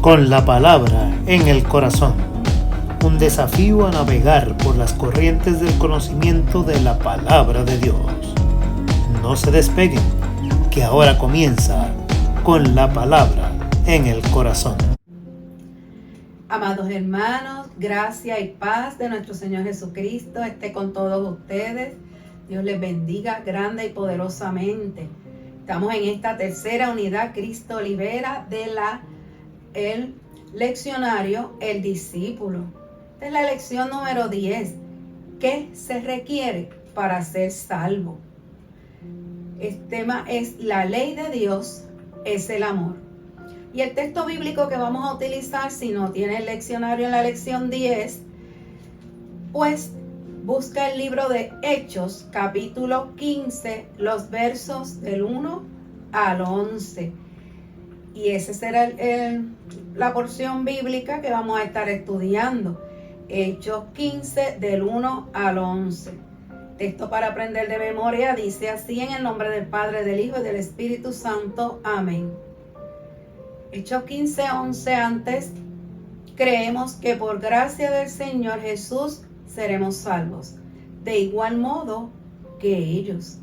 Con la palabra en el corazón. Un desafío a navegar por las corrientes del conocimiento de la palabra de Dios. No se despeguen, que ahora comienza Con la palabra en el corazón. Amados hermanos, gracia y paz de nuestro Señor Jesucristo esté con todos ustedes. Dios les bendiga grande y poderosamente. Estamos en esta tercera unidad, Cristo Libera, el leccionario El Discípulo. Esta es la lección número 10. ¿Qué se requiere para ser salvo? El tema es la ley de Dios es el amor. Y el texto bíblico que vamos a utilizar, si no tiene el leccionario en la lección 10, pues busca el libro de Hechos, capítulo 15, los versos del 1 al 11. Y esa será la porción bíblica que vamos a estar estudiando. Hechos 15, del 1 al 11. Texto para aprender de memoria, dice así: en el nombre del Padre, del Hijo y del Espíritu Santo. Amén. Hechos 15, 11 antes. Creemos que por gracia del Señor Jesús seremos salvos, de igual modo que ellos.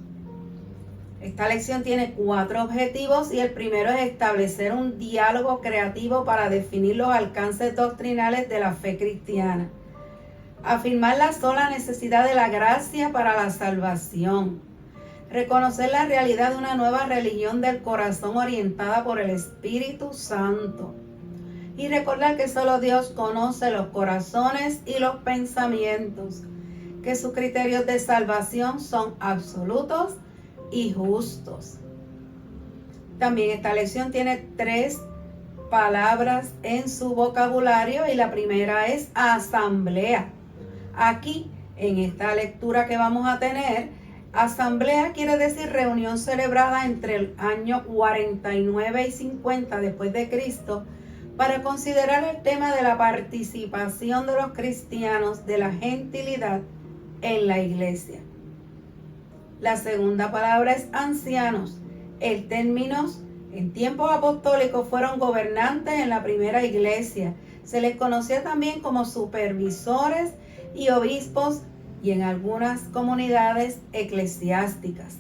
Esta lección tiene 4 objetivos y el primero es establecer un diálogo creativo para definir los alcances doctrinales de la fe cristiana. Afirmar la sola necesidad de la gracia para la salvación. Reconocer la realidad de una nueva religión del corazón orientada por el Espíritu Santo. Y recordar que solo Dios conoce los corazones y los pensamientos, que sus criterios de salvación son absolutos y justos. También esta lección tiene 3 palabras en su vocabulario y la primera es asamblea. Aquí, en esta lectura que vamos a tener, asamblea quiere decir reunión celebrada entre el año 49 y 50 después de Cristo para considerar el tema de la participación de los cristianos de la gentilidad en la iglesia. La segunda palabra es ancianos. El término en tiempos apostólicos fueron gobernantes en la primera iglesia. Se les conocía también como supervisores y obispos y en algunas comunidades eclesiásticas.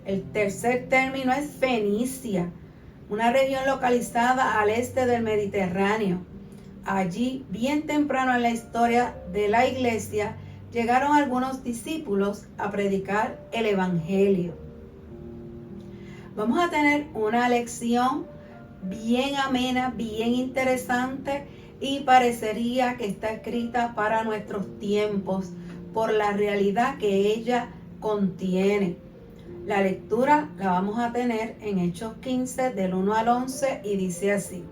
El tercer término es Fenicia, una región localizada al este del Mediterráneo. Allí, bien temprano en la historia de la iglesia, llegaron algunos discípulos a predicar el evangelio. Vamos a tener una lección bien amena, bien interesante y parecería que está escrita para nuestros tiempos por la realidad que ella contiene. La lectura la vamos a tener en Hechos 15 del 1 al 11 y dice así: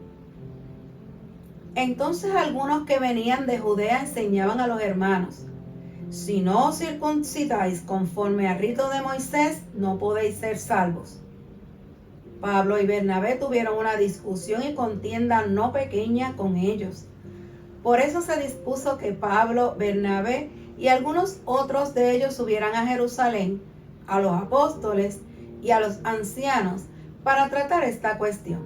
Entonces algunos que venían de Judea enseñaban a los hermanos: si no os circuncidáis conforme al rito de Moisés, no podéis ser salvos. Pablo y Bernabé tuvieron una discusión y contienda no pequeña con ellos. Por eso se dispuso que Pablo, Bernabé y algunos otros de ellos subieran a Jerusalén, a los apóstoles y a los ancianos, para tratar esta cuestión.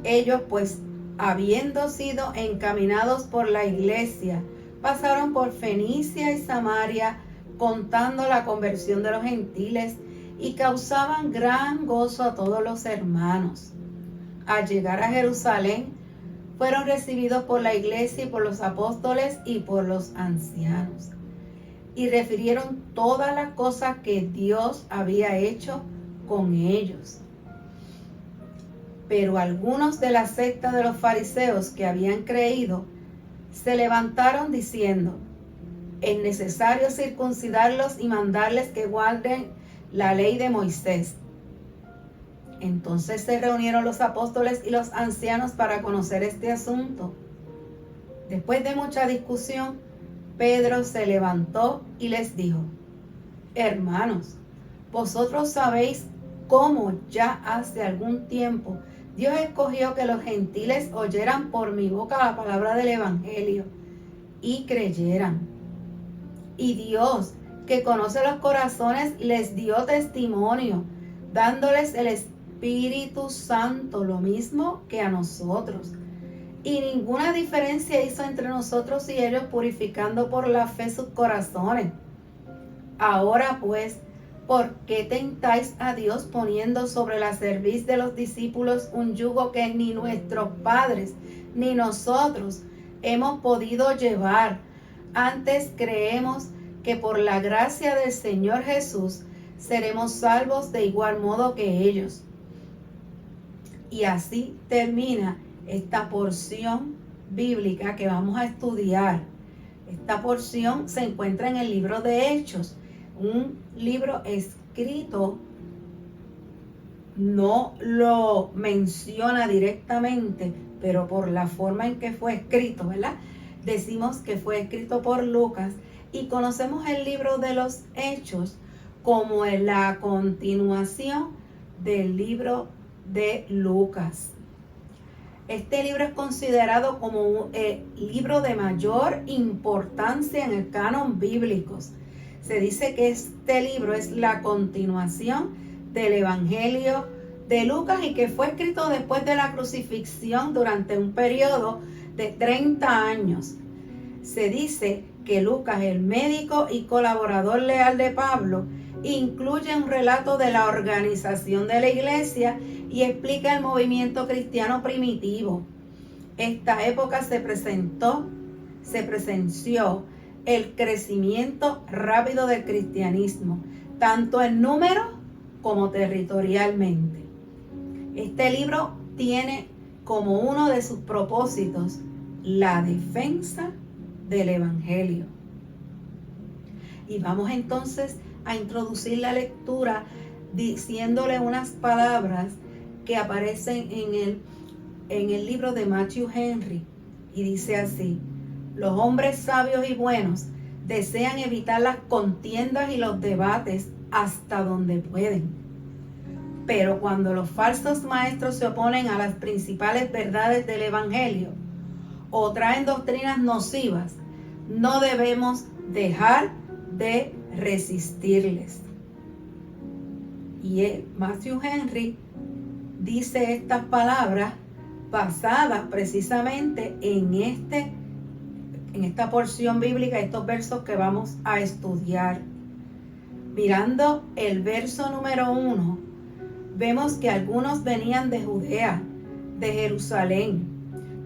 Ellos, pues, habiendo sido encaminados por la iglesia, pasaron por Fenicia y Samaria, contando la conversión de los gentiles, y causaban gran gozo a todos los hermanos. Al llegar a Jerusalén, fueron recibidos por la iglesia y por los apóstoles y por los ancianos. Y refirieron todas las cosas que Dios había hecho con ellos. Pero algunos de la secta de los fariseos que habían creído se levantaron diciendo: es necesario circuncidarlos y mandarles que guarden la ley de Moisés. Entonces se reunieron los apóstoles y los ancianos para conocer este asunto. Después de mucha discusión, Pedro se levantó y les dijo: hermanos, vosotros sabéis cómo ya hace algún tiempo Dios escogió que los gentiles oyeran por mi boca la palabra del evangelio y creyeran. Y Dios, que conoce los corazones, les dio testimonio, dándoles Espíritu Santo, lo mismo que a nosotros. Y ninguna diferencia hizo entre nosotros y ellos, purificando por la fe sus corazones. Ahora pues, ¿por qué tentáis a Dios poniendo sobre la cerviz de los discípulos un yugo que ni nuestros padres ni nosotros hemos podido llevar? Antes creemos que por la gracia del Señor Jesús seremos salvos de igual modo que ellos. Y así termina esta porción bíblica que vamos a estudiar. Esta porción se encuentra en el libro de Hechos, un libro escrito, no lo menciona directamente, pero por la forma en que fue escrito, ¿verdad? Decimos que fue escrito por Lucas, y conocemos el libro de los Hechos como la continuación del libro de Lucas. Este libro es considerado como el libro de mayor importancia en el canon bíblico. Se dice que este libro es la continuación del Evangelio de Lucas y que fue escrito después de la crucifixión durante un periodo de 30 años. Se dice que Lucas, el médico y colaborador leal de Pablo, incluye un relato de la organización de la iglesia y explica el movimiento cristiano primitivo. Esta época se presenció el crecimiento rápido del cristianismo, tanto en número como territorialmente. Este libro tiene como uno de sus propósitos la defensa del Evangelio. Y vamos entonces a introducir la lectura diciéndole unas palabras que aparecen en el libro de Matthew Henry, y dice así: los hombres sabios y buenos desean evitar las contiendas y los debates hasta donde pueden. Pero cuando los falsos maestros se oponen a las principales verdades del Evangelio o traen doctrinas nocivas, no debemos dejar de resistirles. Y Matthew Henry dice estas palabras basadas precisamente en esta porción bíblica, estos versos que vamos a estudiar. Mirando el verso número 1, vemos que algunos venían de Judea, de Jerusalén.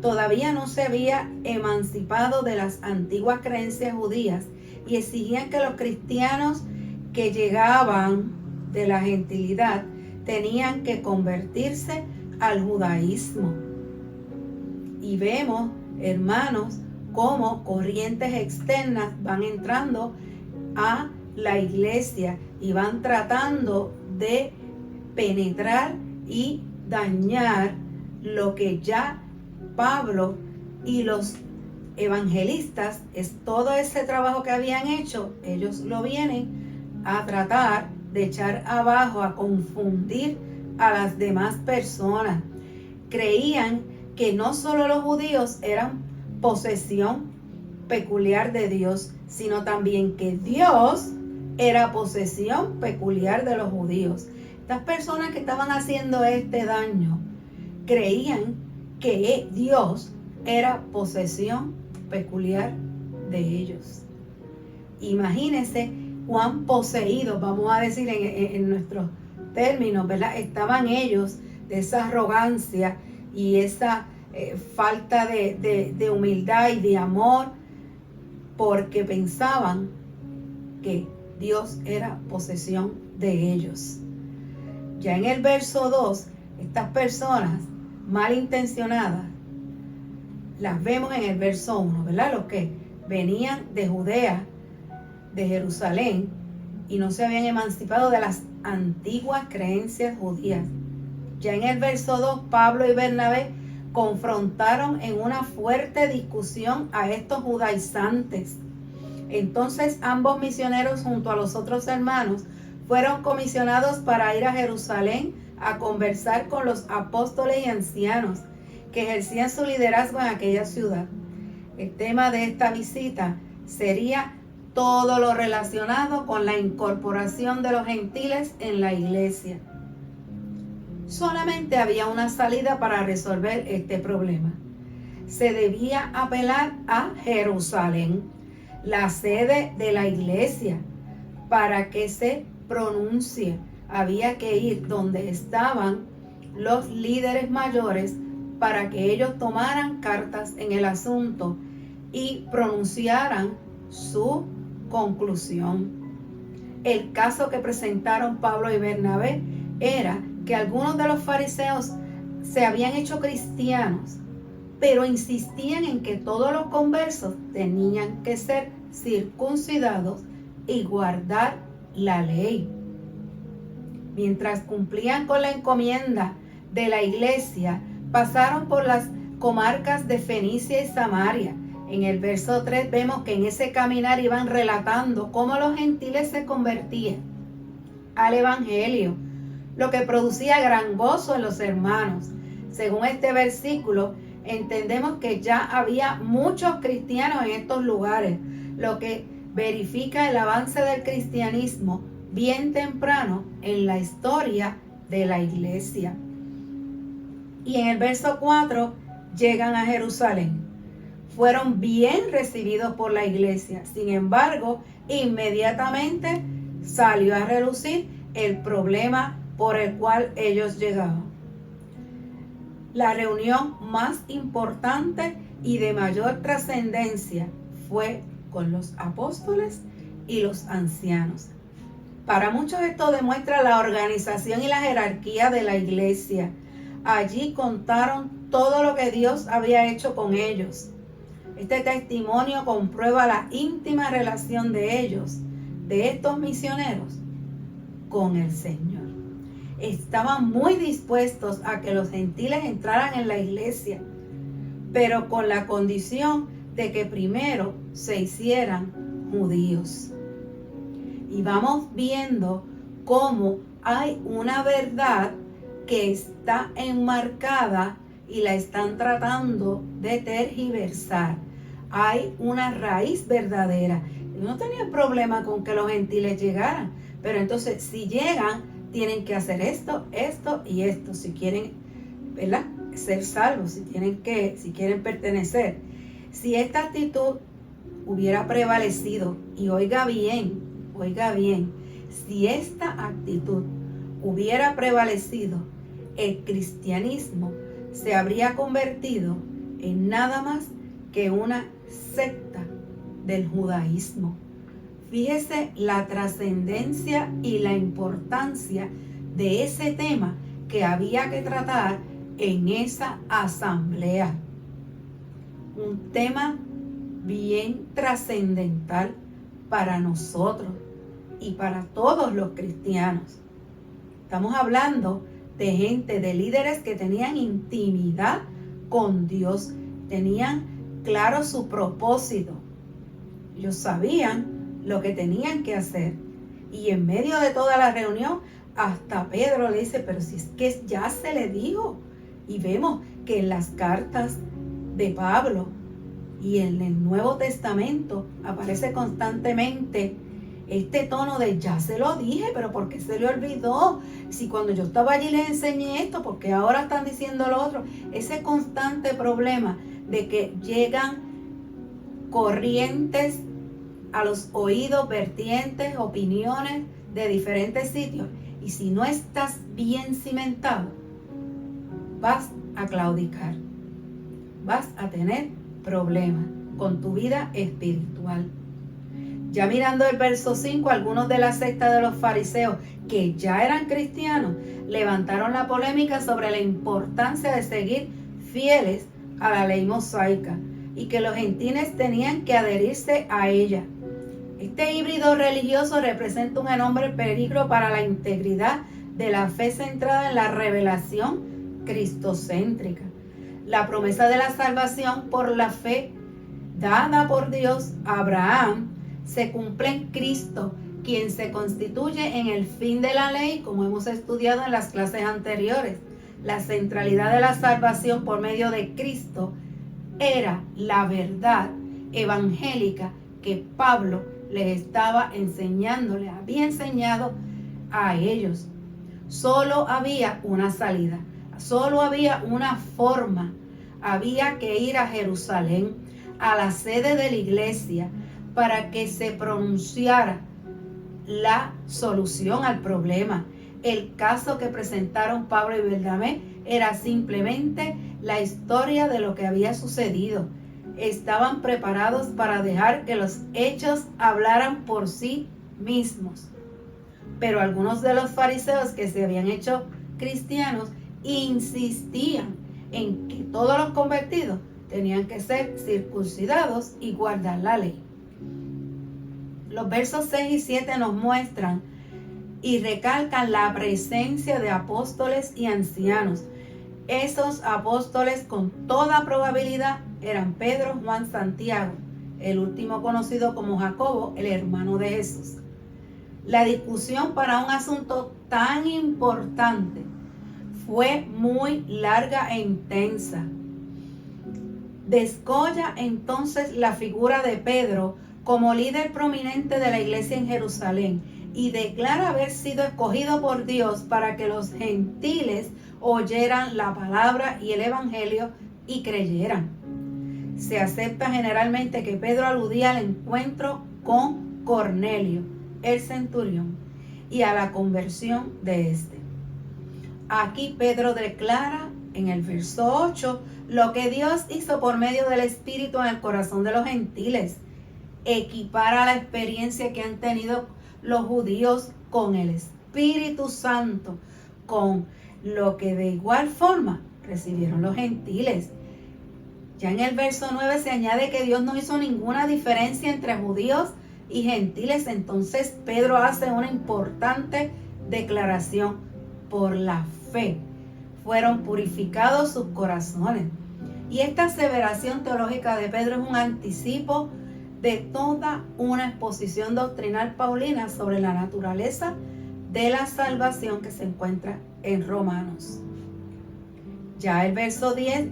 Todavía no se había emancipado de las antiguas creencias judías y exigían que los cristianos que llegaban de la gentilidad tenían que convertirse al judaísmo. Y vemos, hermanos, cómo corrientes externas van entrando a la iglesia y van tratando de penetrar y dañar lo que ya Pablo y los evangelistas, es todo ese trabajo que habían hecho, ellos lo vienen a tratar de echar abajo, a confundir a las demás personas. Creían que no solo los judíos eran posesión peculiar de Dios, sino también que Dios era posesión peculiar de los judíos. Estas personas que estaban haciendo este daño creían que Dios era posesión peculiar de ellos. Imagínense cuán poseídos, vamos a decir en nuestros términos, ¿verdad?, estaban ellos de esa arrogancia y esa falta de humildad y de amor, porque pensaban que Dios era posesión de ellos. Ya en el verso 2, estas personas malintencionadas las vemos en el verso 1, ¿verdad? Los que venían de Judea, de Jerusalén, y no se habían emancipado de las antiguas creencias judías. Ya en el verso 2, Pablo y Bernabé confrontaron en una fuerte discusión a estos judaizantes. Entonces ambos misioneros junto a los otros hermanos fueron comisionados para ir a Jerusalén a conversar con los apóstoles y ancianos que ejercían su liderazgo en aquella ciudad. El tema de esta visita sería todo lo relacionado con la incorporación de los gentiles en la iglesia. Solamente había una salida para resolver este problema. Se debía apelar a Jerusalén, la sede de la iglesia, para que se pronuncie. Había que ir donde estaban los líderes mayores para que ellos tomaran cartas en el asunto y pronunciaran su conclusión. El caso que presentaron Pablo y Bernabé era que algunos de los fariseos se habían hecho cristianos, pero insistían en que todos los conversos tenían que ser circuncidados y guardar la ley. Mientras cumplían con la encomienda de la iglesia, pasaron por las comarcas de Fenicia y Samaria. En el verso 3 vemos que en ese caminar iban relatando cómo los gentiles se convertían al evangelio, lo que producía gran gozo en los hermanos. Según este versículo, entendemos que ya había muchos cristianos en estos lugares, lo que verifica el avance del cristianismo bien temprano en la historia de la iglesia. Y en el verso 4 llegan a Jerusalén. Fueron bien recibidos por la iglesia. Sin embargo, inmediatamente salió a relucir el problema por el cual ellos llegaban. La reunión más importante y de mayor trascendencia fue con los apóstoles y los ancianos. Para muchos esto demuestra la organización y la jerarquía de la iglesia. Allí contaron todo lo que Dios había hecho con ellos. Este testimonio comprueba la íntima relación de ellos, de estos misioneros, con el Señor. Estaban muy dispuestos a que los gentiles entraran en la iglesia, pero con la condición de que primero se hicieran judíos. Y vamos viendo cómo hay una verdad que está enmarcada y la están tratando de tergiversar. Hay una raíz verdadera. No tenía problema con que los gentiles llegaran, pero entonces si llegan, tienen que hacer esto, esto y esto, si quieren, ¿verdad?, ser salvos, si quieren pertenecer. Si esta actitud hubiera prevalecido, y oiga bien, si esta actitud hubiera prevalecido, el cristianismo se habría convertido en nada más que una secta del judaísmo. Fíjese la trascendencia y la importancia de ese tema que había que tratar en esa asamblea. Un tema bien trascendental para nosotros y para todos los cristianos. Estamos hablando de gente, de líderes que tenían intimidad con Dios, tenían claro su propósito. Ellos sabían lo que tenían que hacer. Y en medio de toda la reunión, hasta Pedro le dice, pero si es que ya se le dijo. Y vemos que en las cartas de Pablo y en el Nuevo Testamento aparece constantemente este tono de ya se lo dije, pero ¿por qué se le olvidó? Si cuando yo estaba allí les enseñé esto, ¿por qué ahora están diciendo lo otro? Ese constante problema de que llegan corrientes a los oídos, vertientes, opiniones de diferentes sitios. Y si no estás bien cimentado, vas a claudicar. Vas a tener problemas con tu vida espiritual. Ya mirando el verso 5, algunos de la secta de los fariseos, que ya eran cristianos, levantaron la polémica sobre la importancia de seguir fieles a la ley mosaica y que los gentiles tenían que adherirse a ella. Este híbrido religioso representa un enorme peligro para la integridad de la fe centrada en la revelación cristocéntrica. La promesa de la salvación por la fe dada por Dios a Abraham se cumple en Cristo, quien se constituye en el fin de la ley, como hemos estudiado en las clases anteriores. La centralidad de la salvación por medio de Cristo era la verdad evangélica que Pablo les estaba enseñando, les había enseñado a ellos. Solo había una salida, solo había una forma. Había que ir a Jerusalén, a la sede de la iglesia, para que se pronunciara la solución al problema. El caso que presentaron Pablo y Bernabé era simplemente la historia de lo que había sucedido. Estaban preparados para dejar que los hechos hablaran por sí mismos. Pero algunos de los fariseos que se habían hecho cristianos insistían en que todos los convertidos tenían que ser circuncidados y guardar la ley. Los versos 6 y 7 nos muestran y recalcan la presencia de apóstoles y ancianos. Esos apóstoles con toda probabilidad eran Pedro, Juan, Santiago, el último conocido como Jacobo, el hermano de Jesús. La discusión para un asunto tan importante fue muy larga e intensa. Descolla entonces la figura de Pedro como líder prominente de la iglesia en Jerusalén y declara haber sido escogido por Dios para que los gentiles oyeran la palabra y el evangelio y creyeran. Se acepta generalmente que Pedro aludía al encuentro con Cornelio, el centurión, y a la conversión de este. Aquí Pedro declara en el verso 8 lo que Dios hizo por medio del Espíritu en el corazón de los gentiles. Equipara la experiencia que han tenido los judíos con el Espíritu Santo, con lo que de igual forma recibieron los gentiles. Ya en el verso 9 se añade que Dios no hizo ninguna diferencia entre judíos y gentiles. Entonces Pedro hace una importante declaración: por la fe fueron purificados sus corazones. Y esta aseveración teológica de Pedro es un anticipo de toda una exposición doctrinal paulina sobre la naturaleza de la salvación que se encuentra en Romanos. Ya el verso 10,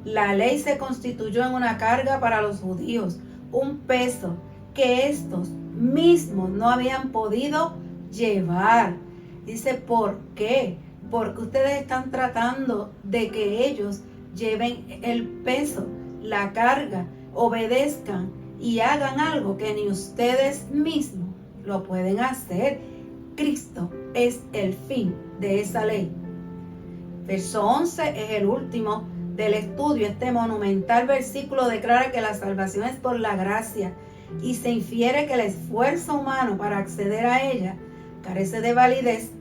la ley se constituyó en una carga para los judíos, un peso que estos mismos no habían podido llevar. Dice, ¿por qué? Porque ustedes están tratando de que ellos lleven el peso, la carga, obedezcan y hagan algo que ni ustedes mismos lo pueden hacer. Cristo es el fin de esa ley. Verso 11 es el último del estudio. Este monumental versículo declara que la salvación es por la gracia y se infiere que el esfuerzo humano para acceder a ella carece de validez.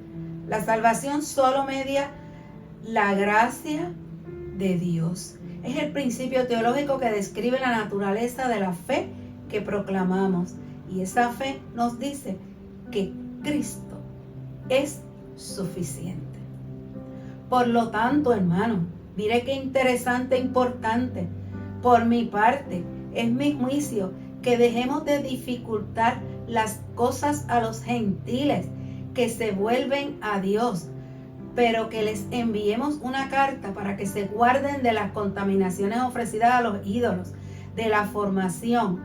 La salvación solo media la gracia de Dios. Es el principio teológico que describe la naturaleza de la fe que proclamamos. Y esa fe nos dice que Cristo es suficiente. Por lo tanto, hermano, mire qué interesante e importante. Por mi parte, es mi juicio que dejemos de dificultar las cosas a los gentiles que se vuelven a Dios, pero que les enviemos una carta para que se guarden de las contaminaciones ofrecidas a los ídolos, de la formación,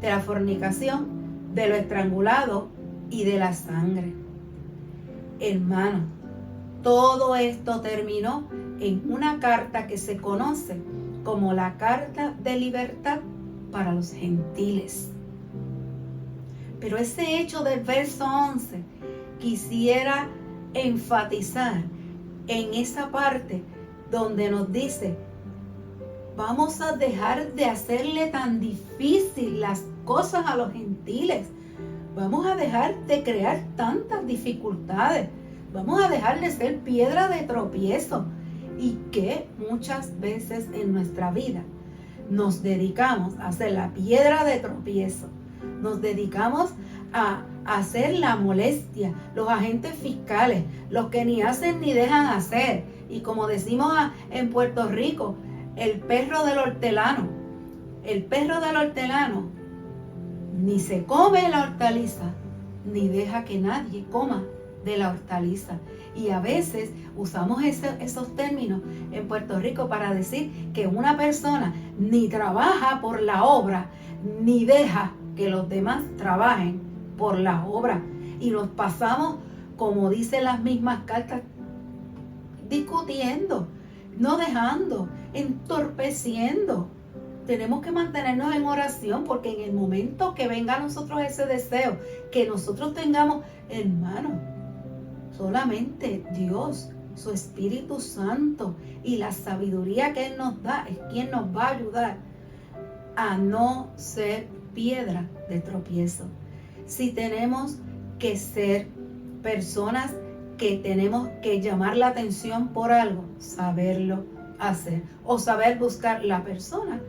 de la fornicación, de lo estrangulado y de la sangre. Hermano, todo esto terminó en una carta que se conoce como la Carta de Libertad para los gentiles. Pero ese hecho del verso 11 quisiera enfatizar en esa parte donde nos dice: vamos a dejar de hacerle tan difícil las cosas a los gentiles. Vamos a dejar de crear tantas dificultades. Vamos a dejar de ser piedra de tropiezo. Y que muchas veces en nuestra vida nos dedicamos a hacer la piedra de tropiezo. Nos dedicamos a hacer la molestia, los agentes fiscales, los que ni hacen ni dejan hacer. Y como decimos en Puerto Rico, el perro del hortelano. El perro del hortelano ni se come la hortaliza, ni deja que nadie coma de la hortaliza. Y a veces usamos esos términos en Puerto Rico para decir que una persona ni trabaja por la obra, ni deja que los demás trabajen por la obra. Y nos pasamos como dicen las mismas cartas, discutiendo, no dejando, entorpeciendo. Tenemos que mantenernos en oración, porque en el momento que venga a nosotros ese deseo, que nosotros tengamos, hermano, solamente Dios, su Espíritu Santo y la sabiduría que Él nos da es quien nos va a ayudar a no ser piedra de tropiezo. Si tenemos que ser personas que tenemos que llamar la atención por algo, saberlo hacer o saber buscar la persona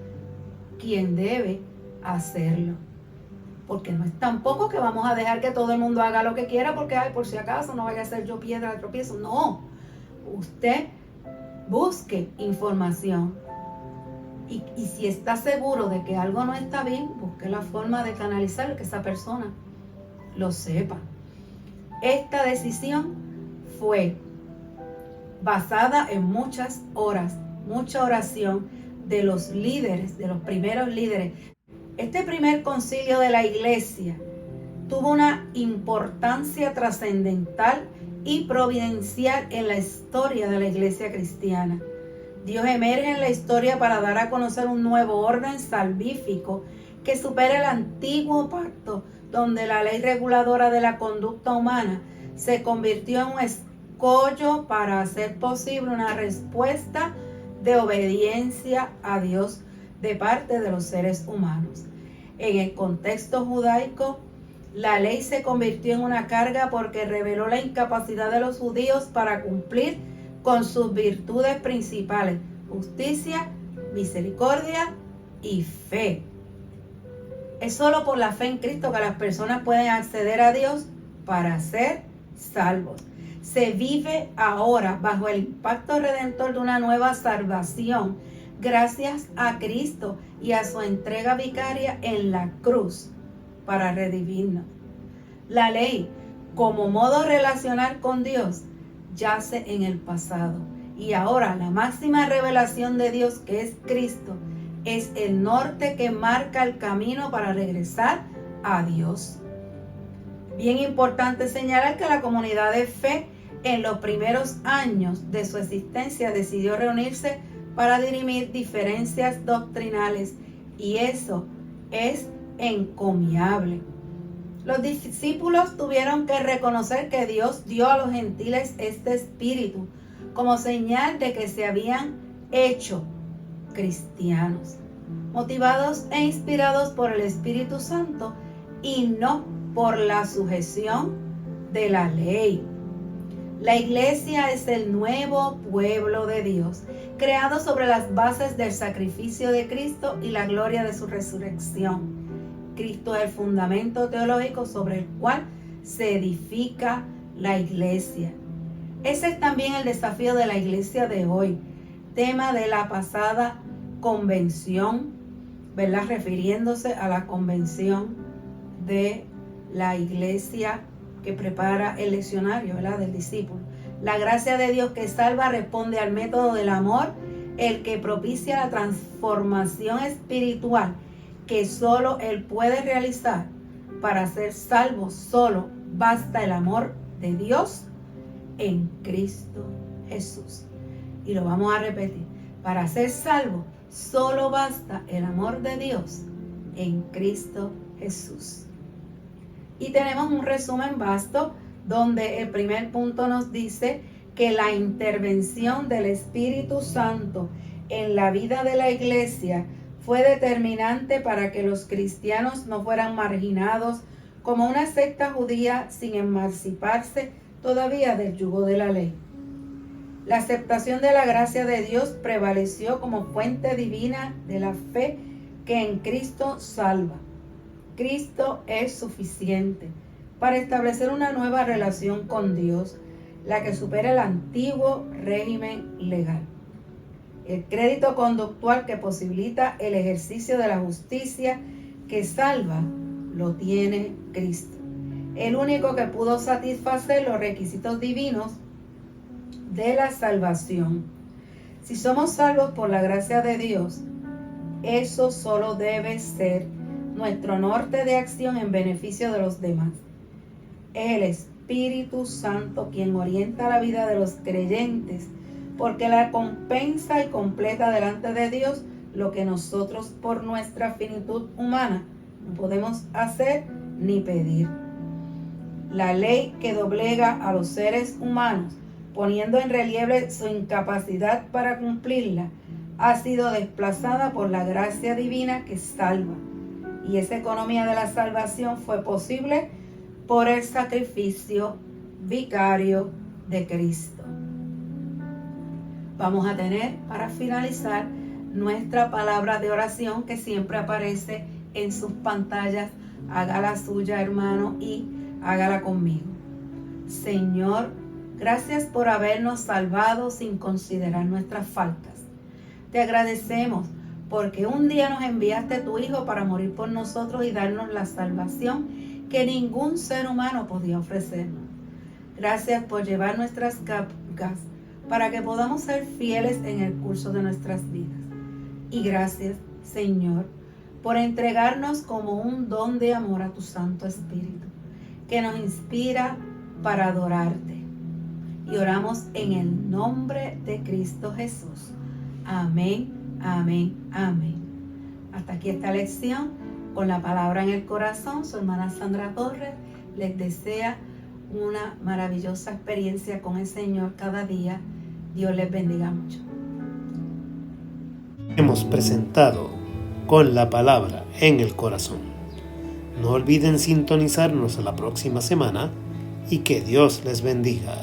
quien debe hacerlo. Porque no es tampoco que vamos a dejar que todo el mundo haga lo que quiera porque, ay, por si acaso no vaya a ser yo piedra de tropiezo. No, usted busque información y si está seguro de que algo no está bien, busque la forma de canalizar que esa persona lo sepa. Esta decisión fue basada en muchas horas, mucha oración de los líderes, de los primeros líderes. Este primer concilio de la iglesia tuvo una importancia trascendental y providencial en la historia de la iglesia cristiana. Dios emerge en la historia para dar a conocer un nuevo orden salvífico que supera el antiguo pacto, donde la ley reguladora de la conducta humana se convirtió en un escollo para hacer posible una respuesta de obediencia a Dios de parte de los seres humanos. En el contexto judaico, la ley se convirtió en una carga porque reveló la incapacidad de los judíos para cumplir con sus virtudes principales: justicia, misericordia y fe. Es solo por la fe en Cristo que las personas pueden acceder a Dios para ser salvos. Se vive ahora bajo el impacto redentor de una nueva salvación gracias a Cristo y a su entrega vicaria en la cruz para redimirnos. La ley, como modo de relacionar con Dios, yace en el pasado, y ahora la máxima revelación de Dios, que es Cristo, es el norte que marca el camino para regresar a Dios. Bien importante señalar que la comunidad de fe en los primeros años de su existencia decidió reunirse para dirimir diferencias doctrinales, y eso es encomiable. Los discípulos tuvieron que reconocer que Dios dio a los gentiles este espíritu como señal de que se habían hecho cristianos, motivados e inspirados por el Espíritu Santo y no por la sujeción de la ley. La iglesia es el nuevo pueblo de Dios, creado sobre las bases del sacrificio de Cristo y la gloria de su resurrección. Cristo es el fundamento teológico sobre el cual se edifica la iglesia. Ese es también el desafío de la iglesia de hoy, tema de la pasada convención, ¿verdad? Refiriéndose a la convención de la iglesia que prepara el leccionario, ¿verdad? Del discípulo. La gracia de Dios que salva responde al método del amor, el que propicia la transformación espiritual que solo Él puede realizar. Para ser salvo solo basta el amor de Dios en Cristo Jesús. Y lo vamos a repetir. Para ser salvo solo basta el amor de Dios en Cristo Jesús. Y tenemos un resumen vasto donde el primer punto nos dice que la intervención del Espíritu Santo en la vida de la iglesia fue determinante para que los cristianos no fueran marginados como una secta judía sin emanciparse todavía del yugo de la ley. La aceptación de la gracia de Dios prevaleció como fuente divina de la fe que en Cristo salva. Cristo es suficiente para establecer una nueva relación con Dios, la que supera el antiguo régimen legal. El crédito conductual que posibilita el ejercicio de la justicia que salva, lo tiene Cristo. El único que pudo satisfacer los requisitos divinos de la salvación. Si somos salvos por la gracia de Dios, eso solo debe ser nuestro norte de acción en beneficio de los demás. Es el Espíritu Santo quien orienta la vida de los creyentes, porque la compensa y completa delante de Dios lo que nosotros por nuestra finitud humana no podemos hacer ni pedir. La ley que doblega a los seres humanos, poniendo en relieve su incapacidad para cumplirla, ha sido desplazada por la gracia divina que salva. Y esa economía de la salvación fue posible por el sacrificio vicario de Cristo. Vamos a tener para finalizar nuestra palabra de oración que siempre aparece en sus pantallas. Hágala suya, hermano, y hágala conmigo. Señor, gracias por habernos salvado sin considerar nuestras faltas. Te agradecemos porque un día nos enviaste tu Hijo para morir por nosotros y darnos la salvación que ningún ser humano podía ofrecernos. Gracias por llevar nuestras cargas para que podamos ser fieles en el curso de nuestras vidas. Y gracias, Señor, por entregarnos como un don de amor a tu Santo Espíritu, que nos inspira para adorarte. Y oramos en el nombre de Cristo Jesús. Amén, amén, amén. Hasta aquí esta lección con la palabra en el corazón. Su hermana Sandra Torres les desea una maravillosa experiencia con el Señor cada día. Dios les bendiga mucho. Hemos presentado con la palabra en el corazón. No olviden sintonizarnos la próxima semana y que Dios les bendiga.